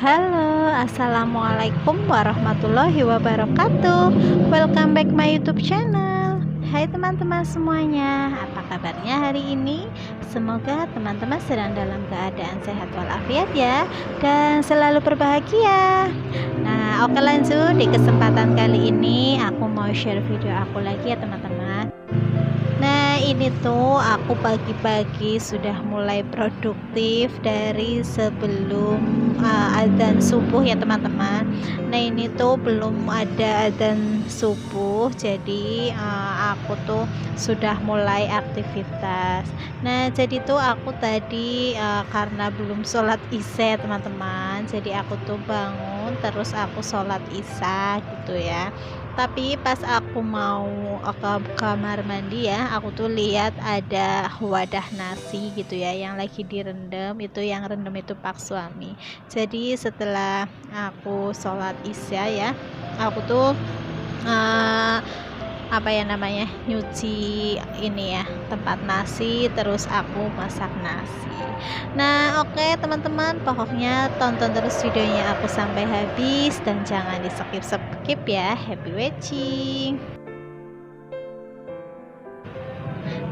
Halo, assalamualaikum warahmatullahi wabarakatuh. Welcome back my YouTube channel. Hai teman-teman semuanya, apa kabarnya hari ini? Semoga teman-teman sedang dalam keadaan sehat walafiat ya, dan selalu berbahagia. Nah, oke lanjut. Di kesempatan kali ini aku mau share video aku lagi ya teman-teman. Nah, ini tuh aku pagi-pagi sudah mulai produktif dari sebelum adzan subuh ya teman-teman. Nah, ini tuh belum ada adzan subuh, jadi aku tuh sudah mulai aktivitas. Nah, jadi tuh aku tadi karena belum sholat isya teman-teman, jadi aku tuh bangun terus aku sholat isya gitu ya. Tapi pas aku mau ke kamar mandi ya, aku tuh lihat ada wadah nasi gitu ya yang lagi direndam. Itu yang rendam itu Pak Suami. Jadi setelah aku sholat isya ya, aku tuh uh, apa ya namanya, nyuci ini ya tempat nasi, terus aku masak nasi. Nah, oke teman-teman, pokoknya tonton terus videonya aku sampai habis dan jangan di skip ya. Happy watching.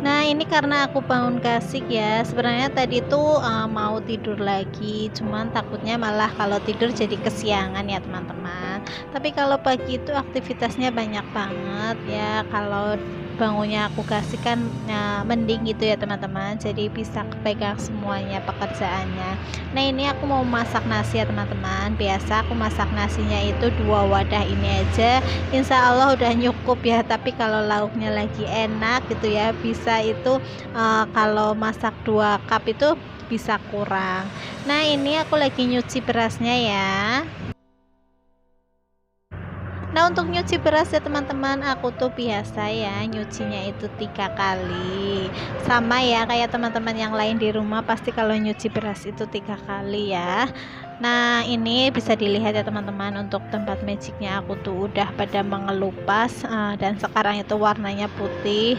Nah, ini karena aku bangun kasik ya. Sebenarnya tadi tuh mau tidur lagi, cuman takutnya malah kalau tidur jadi kesiangan ya teman-teman. Tapi kalau pagi itu aktivitasnya banyak banget ya. Kalau bangunnya aku kasih kan mending gitu ya teman-teman, jadi bisa kepegang semuanya pekerjaannya. Nah, ini aku mau masak nasi ya teman-teman. Biasa aku masak nasinya itu 2 wadah ini aja, insya Allah udah cukup ya. Tapi kalau lauknya lagi enak gitu ya, bisa itu kalau masak 2 cup itu bisa kurang. Nah, ini aku lagi nyuci berasnya ya. Nah, untuk nyuci beras ya teman-teman, aku tuh biasa ya nyucinya itu 3 kali. Sama ya kayak teman-teman yang lain di rumah, pasti kalau nyuci beras itu 3 kali ya. Nah, ini bisa dilihat ya teman-teman, untuk tempat magicnya aku tuh udah pada mengelupas dan sekarang itu warnanya putih.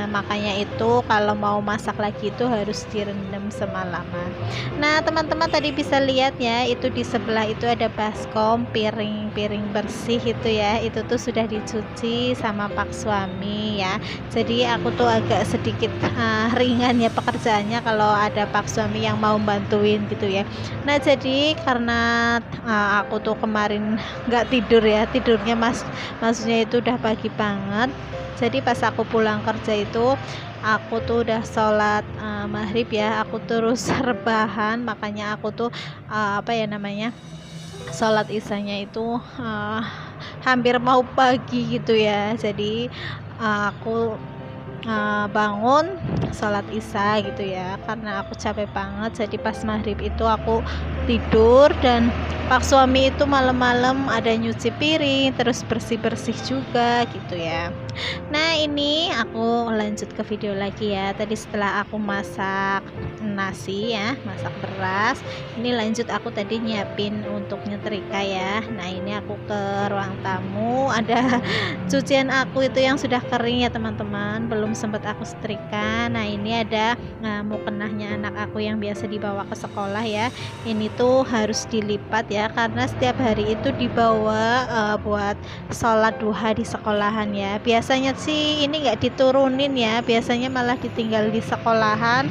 Makanya itu kalau mau masak lagi itu harus direndam semalaman. Nah, teman-teman tadi bisa lihat ya, itu di sebelah itu ada baskom, piring bersih itu ya, itu tuh sudah dicuci sama Pak Suami ya. Jadi aku tuh agak sedikit ringan ya pekerjaannya kalau ada Pak Suami yang mau bantuin gitu ya. Nah, jadi karena aku tuh kemarin nggak tidur ya, tidurnya maksudnya itu udah pagi banget. Jadi pas aku pulang kerja itu aku tuh udah sholat maghrib ya, aku terus rebahan. Makanya aku tuh apa ya namanya, sholat isyanya itu hampir mau pagi gitu ya. Jadi aku bangun sholat isya gitu ya, karena aku capek banget. Jadi pas maghrib itu aku tidur, dan Pak Suami itu malam-malam ada nyuci piring, terus bersih-bersih juga gitu ya. Nah, ini aku lanjut ke video lagi ya. Tadi setelah aku masak nasi ya, masak beras, ini lanjut aku tadi nyiapin untuk nyetrika ya. Nah, ini aku ke ruang tamu, ada cucian aku itu yang sudah kering ya teman-teman, belum sempat aku setrika. Nah, ini ada mukenahnya anak aku yang biasa dibawa ke sekolah ya. Ini tuh harus dilipat ya, karena setiap hari itu dibawa buat sholat duha di sekolahan ya. Biasanya sih ini nggak diturunin ya, biasanya malah ditinggal di sekolahan,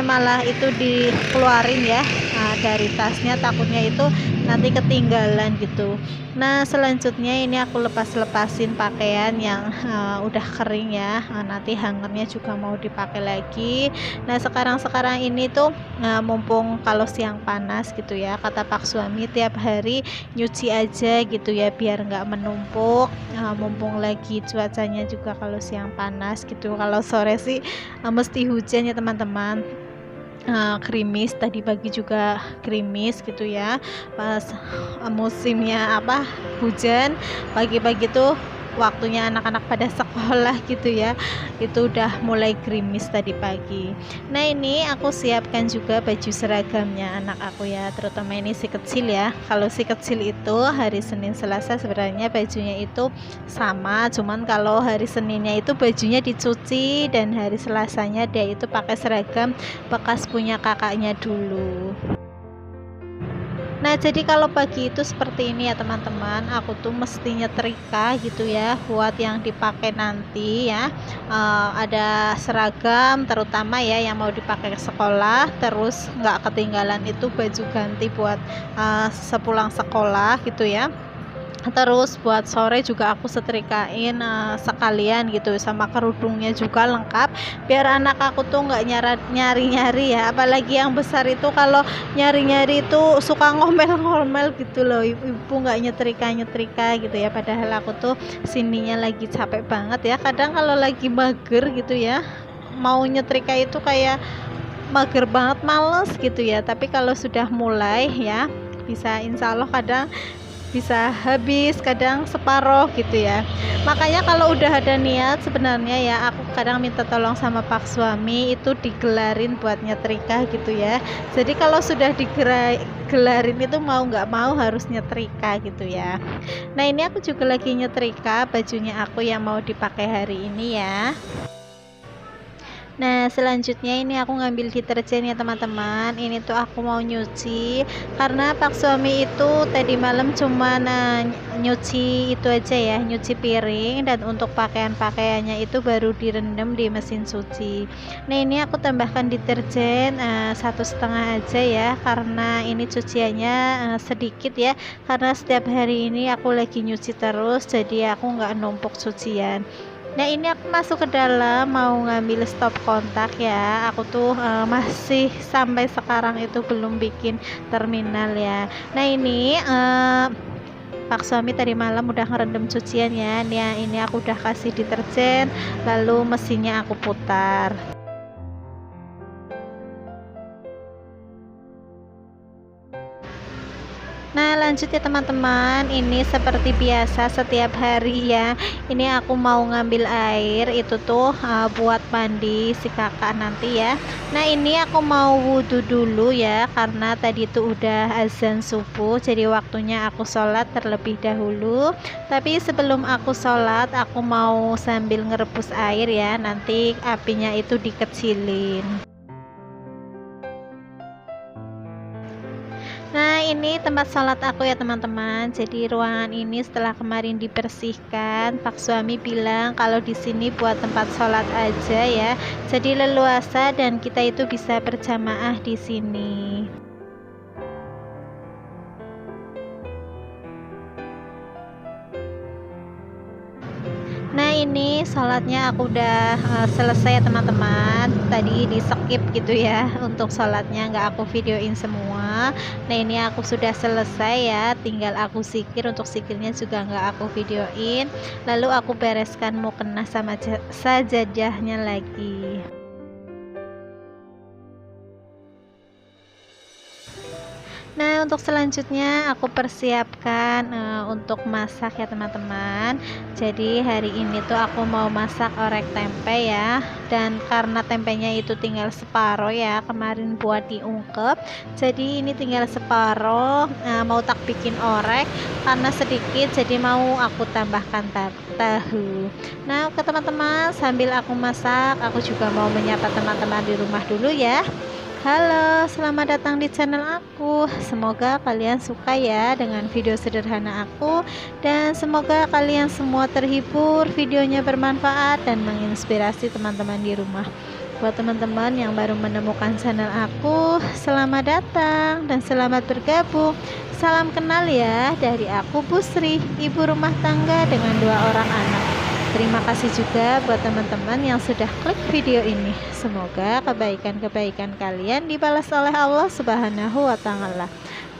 malah itu dikeluarin ya dari tasnya, takutnya itu nanti ketinggalan gitu. Nah, selanjutnya ini aku lepasin pakaian yang udah kering ya, nanti hangernya juga mau dipakai lagi. Nah, sekarang ini tuh mumpung kalau siang panas gitu ya, kata Pak Suami tiap hari nyuci aja gitu ya, biar nggak menumpuk. Mumpung lagi cuacanya juga kalau siang panas gitu, kalau sore sih mesti hujan ya teman-teman. Krimis, tadi pagi juga krimis gitu ya, pas musimnya hujan, pagi-pagi tuh waktunya anak-anak pada sekolah gitu ya, itu udah mulai gerimis tadi pagi. Nah, ini aku siapkan juga baju seragamnya anak aku ya, terutama ini si kecil ya. Kalau si kecil itu hari Senin Selasa sebenarnya bajunya itu sama, cuman kalau hari Seninnya itu bajunya dicuci, dan hari Selasanya dia itu pakai seragam bekas punya kakaknya dulu. Nah, jadi kalau pagi itu seperti ini ya teman-teman, aku tuh mesti nyetrika gitu ya buat yang dipakai nanti ya. Ada seragam terutama ya yang mau dipakai ke sekolah, terus nggak ketinggalan itu baju ganti buat sepulang sekolah gitu ya. Terus buat sore juga aku setrikain sekalian gitu, sama kerudungnya juga lengkap, biar anak aku tuh nggak nyari-nyari ya, apalagi yang besar itu kalau nyari-nyari itu suka ngomel-ngomel gitu loh, ibu nggak nyetrika-nyetrika gitu ya, padahal aku tuh sininya lagi capek banget ya, kadang kalau lagi mager gitu ya, mau nyetrika itu kayak mager banget, males gitu ya, tapi kalau sudah mulai ya bisa, insya Allah kadang bisa habis, kadang separoh gitu ya. Makanya kalau udah ada niat sebenarnya ya, aku kadang minta tolong sama pak suami itu digelarin buat nyetrika gitu ya. Jadi kalau sudah digelarin itu mau nggak mau harus nyetrika gitu ya. Nah, ini aku juga lagi nyetrika bajunya aku yang mau dipakai hari ini ya. Nah, selanjutnya ini aku ngambil deterjen ya teman-teman. Ini tuh aku mau nyuci karena pak suami itu tadi malam cuma nyuci itu aja ya, nyuci piring, dan untuk pakaian-pakaiannya itu baru direndam di mesin cuci. Nah, ini aku tambahkan deterjen 1,5 aja ya, karena ini cuciannya sedikit ya, karena setiap hari ini aku lagi nyuci terus, jadi aku nggak numpuk cucian. Nah, ini aku masuk ke dalam mau ngambil stop kontak ya. Aku tuh masih sampai sekarang itu belum bikin terminal ya. Nah, ini pak suami tadi malam udah ngerendam cucian ya. Nih, ini aku udah kasih deterjen, lalu mesinnya aku putar. Nah, lanjut ya teman-teman, ini seperti biasa setiap hari ya, ini aku mau ngambil air itu tuh buat mandi si kakak nanti ya. Nah, ini aku mau wudhu dulu ya, karena tadi itu udah azan subuh, jadi waktunya aku sholat terlebih dahulu. Tapi sebelum aku sholat, aku mau sambil ngerebus air ya, nanti apinya itu dikecilin. Nah, ini tempat sholat aku ya teman-teman. Jadi ruangan ini setelah kemarin dibersihkan, pak suami bilang kalau di sini buat tempat sholat aja ya. Jadi leluasa dan kita itu bisa berjamaah di sini. Nah, ini sholatnya aku udah selesai ya teman-teman. Tadi di skip gitu ya untuk sholatnya, nggak aku videoin semua. Nah, ini aku sudah selesai ya, tinggal aku zikir. Untuk zikirnya juga nggak aku videoin. Lalu aku bereskan mukena sama sajadahnya lagi. Nah, untuk selanjutnya aku persiapkan untuk masak ya teman-teman. Jadi hari ini tuh aku mau masak orek tempe ya, dan karena tempenya itu tinggal separoh ya, kemarin buat diungkep, jadi ini tinggal separoh. Mau tak bikin orek karena sedikit, jadi mau aku tambahkan tahu. Nah, oke teman-teman, sambil aku masak aku juga mau menyapa teman-teman di rumah dulu ya. Halo, selamat datang di channel aku. Semoga kalian suka ya dengan video sederhana aku, dan semoga kalian semua terhibur, videonya bermanfaat dan menginspirasi teman-teman di rumah. Buat teman-teman yang baru menemukan channel aku, selamat datang dan selamat bergabung. Salam kenal ya dari aku, Busri, ibu rumah tangga dengan 2 orang anak. Terima kasih juga buat teman-teman yang sudah klik video ini. Semoga kebaikan-kebaikan kalian dibalas oleh Allah Subhanahu wa Ta'ala.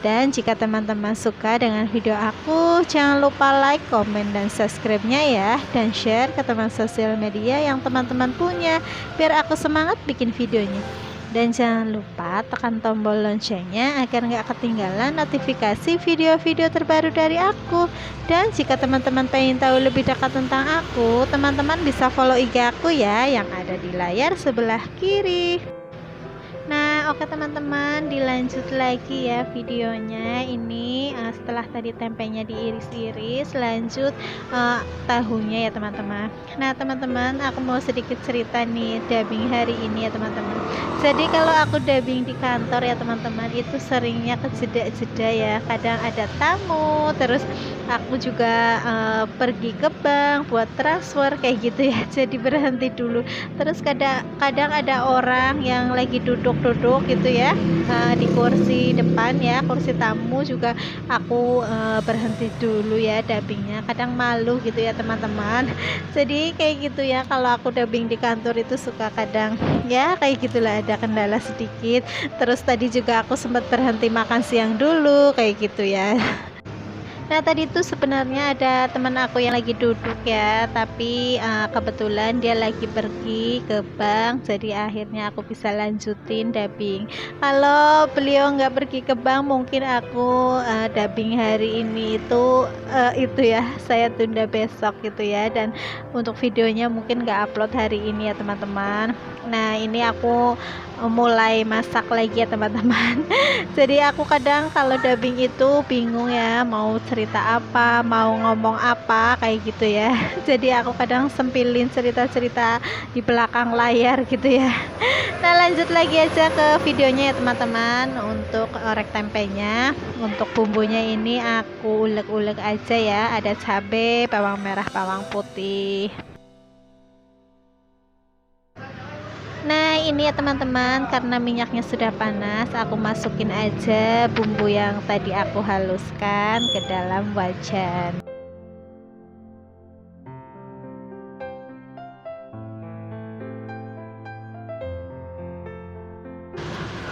Dan jika teman-teman suka dengan video aku, jangan lupa like, komen, dan subscribe-nya ya. Dan share ke teman sosial media yang teman-teman punya, biar aku semangat bikin videonya. Dan jangan lupa tekan tombol loncengnya agar nggak ketinggalan notifikasi video-video terbaru dari aku. Dan jika teman-teman pengen tahu lebih dekat tentang aku, teman-teman bisa follow IG aku ya, yang ada di layar sebelah kiri. Nah, oke teman-teman, dilanjut lagi ya videonya. Ini setelah tadi tempenya diiris-iris, lanjut tahunya ya teman-teman. Nah teman-teman, aku mau sedikit cerita nih dubbing hari ini ya teman-teman. Jadi kalau aku dubbing di kantor ya teman-teman, itu seringnya kejeda-jeda ya. Kadang ada tamu, terus aku juga pergi ke bank buat transfer kayak gitu ya. Jadi berhenti dulu. Terus kadang ada orang yang lagi duduk-duduk gitu ya, di kursi depan ya, kursi tamu juga aku berhenti dulu ya dubbingnya. Kadang malu gitu ya teman-teman. Jadi kayak gitu ya, kalau aku dubbing di kantor itu suka kadang ya kayak gitulah, ada kendala sedikit. Terus tadi juga aku sempat berhenti makan siang dulu kayak gitu ya. Nah tadi tuh sebenarnya ada teman aku yang lagi duduk ya, tapi kebetulan dia lagi pergi ke bank, jadi akhirnya aku bisa lanjutin dubbing. Kalau beliau nggak pergi ke bank, mungkin aku dubbing hari ini itu ya saya tunda besok gitu ya, dan untuk videonya mungkin nggak upload hari ini ya teman-teman. Nah ini aku mulai masak lagi ya teman-teman. Jadi aku kadang kalau dubbing itu bingung ya, mau cerita apa, mau ngomong apa kayak gitu ya. Jadi aku kadang sempilin cerita-cerita di belakang layar gitu ya. Nah lanjut lagi aja ke videonya ya teman-teman. Untuk orek tempenya, untuk bumbunya ini aku ulek-ulek aja ya. Ada cabai, bawang merah, bawang putih. Nah ini ya teman-teman, karena minyaknya sudah panas, aku masukin aja bumbu yang tadi aku haluskan ke dalam wajan.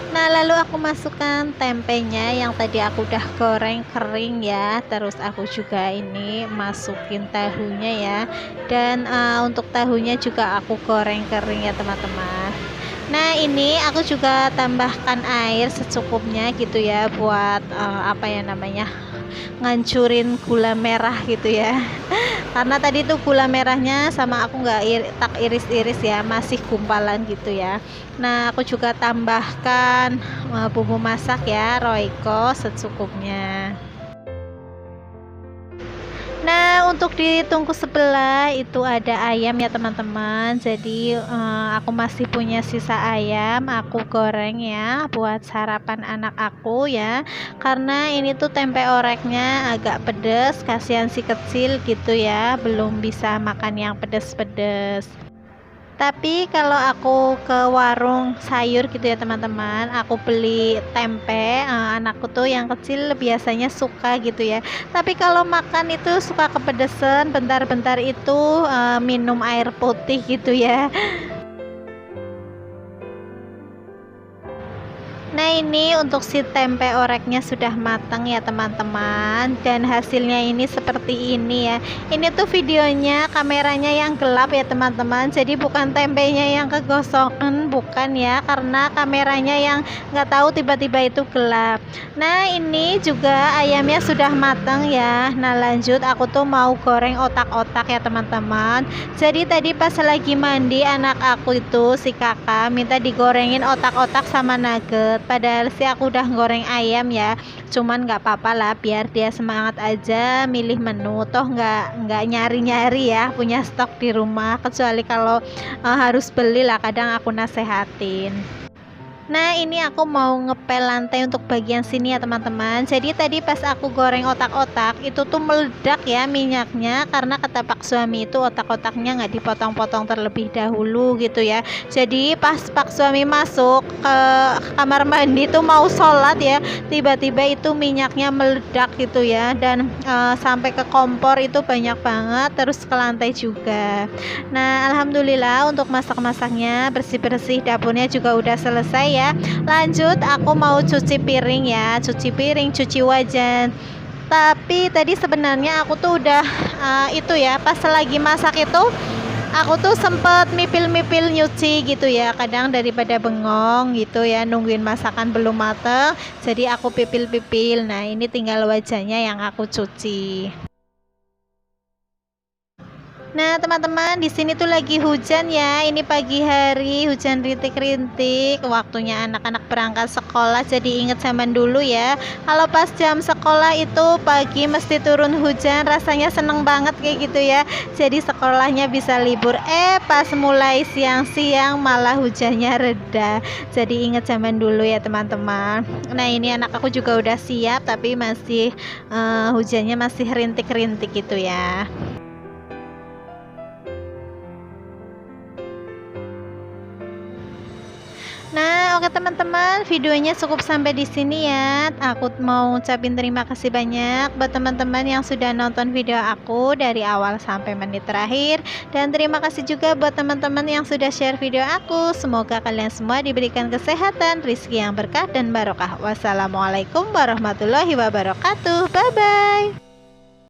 Nah lalu aku masukkan tempenya yang tadi aku udah goreng kering ya. Terus aku juga ini masukin tahunya ya. Dan untuk tahunya juga aku goreng kering ya teman-teman. Nah ini aku juga tambahkan air secukupnya gitu ya, buat apa ya namanya, ngancurin gula merah gitu ya. Karena tadi tuh gula merahnya sama aku nggak tak iris-iris ya, masih gumpalan gitu ya. Nah aku juga tambahkan bumbu masak ya, Royco secukupnya. Nah untuk di tungku sebelah itu ada ayam ya teman-teman. Jadi aku masih punya sisa ayam, aku goreng ya buat sarapan anak aku ya. Karena ini tuh tempe oreknya agak pedes, kasihan si kecil gitu ya, belum bisa makan yang pedes-pedes. Tapi kalau aku ke warung sayur gitu ya teman-teman, aku beli tempe, anakku tuh yang kecil biasanya suka gitu ya. Tapi kalau makan itu suka kepedesan, bentar-bentar itu minum air putih gitu ya. Nah ini untuk si tempe oreknya sudah matang ya teman-teman, dan hasilnya ini seperti ini ya. Ini tuh videonya kameranya yang gelap ya teman-teman, jadi bukan tempenya yang kegosongan, bukan ya, karena kameranya yang nggak tahu tiba-tiba itu gelap. Nah ini juga ayamnya sudah matang ya. Nah lanjut aku tuh mau goreng otak-otak ya teman-teman. Jadi tadi pas lagi mandi, anak aku itu si kakak minta digorengin otak-otak sama nugget. Padahal sih aku udah goreng ayam ya, cuman nggak apa-apa lah, biar dia semangat aja milih menu. Toh nggak nyari-nyari ya, punya stok di rumah, kecuali kalau harus beli lah, kadang aku nasehatin. Nah ini aku mau ngepel lantai untuk bagian sini ya teman-teman. Jadi tadi pas aku goreng otak-otak itu tuh meledak ya minyaknya, karena kata Pak suami itu otak-otaknya nggak dipotong-potong terlebih dahulu gitu ya. Jadi pas Pak suami masuk ke kamar mandi tuh mau sholat ya, tiba-tiba itu minyaknya meledak gitu ya, dan sampai ke kompor itu banyak banget, terus ke lantai juga. Nah alhamdulillah untuk masak-masaknya, bersih-bersih dapurnya juga udah selesai ya. Lanjut aku mau cuci piring ya, cuci piring, cuci wajan. Tapi tadi sebenarnya aku tuh udah itu ya, pas lagi masak itu aku tuh sempet mipil-mipil nyuci gitu ya. Kadang daripada bengong gitu ya, nungguin masakan belum mateng, jadi aku pipil-pipil. Nah ini tinggal wajahnya yang aku cuci. Nah, teman-teman, di sini tuh lagi hujan ya. Ini pagi hari, hujan rintik-rintik. Waktunya anak-anak berangkat sekolah. Jadi inget zaman dulu ya. Kalau pas jam sekolah itu pagi mesti turun hujan, rasanya seneng banget kayak gitu ya. Jadi sekolahnya bisa libur. Pas mulai siang-siang malah hujannya reda. Jadi inget zaman dulu ya, teman-teman. Nah, ini anak aku juga udah siap, tapi masih hujannya masih rintik-rintik gitu ya. Nah, oke teman-teman, videonya cukup sampai di sini ya. Aku mau ucapin terima kasih banyak buat teman-teman yang sudah nonton video aku dari awal sampai menit terakhir. Dan terima kasih juga buat teman-teman yang sudah share video aku. Semoga kalian semua diberikan kesehatan, rizki yang berkah dan barokah. Wassalamualaikum warahmatullahi wabarakatuh. Bye-bye.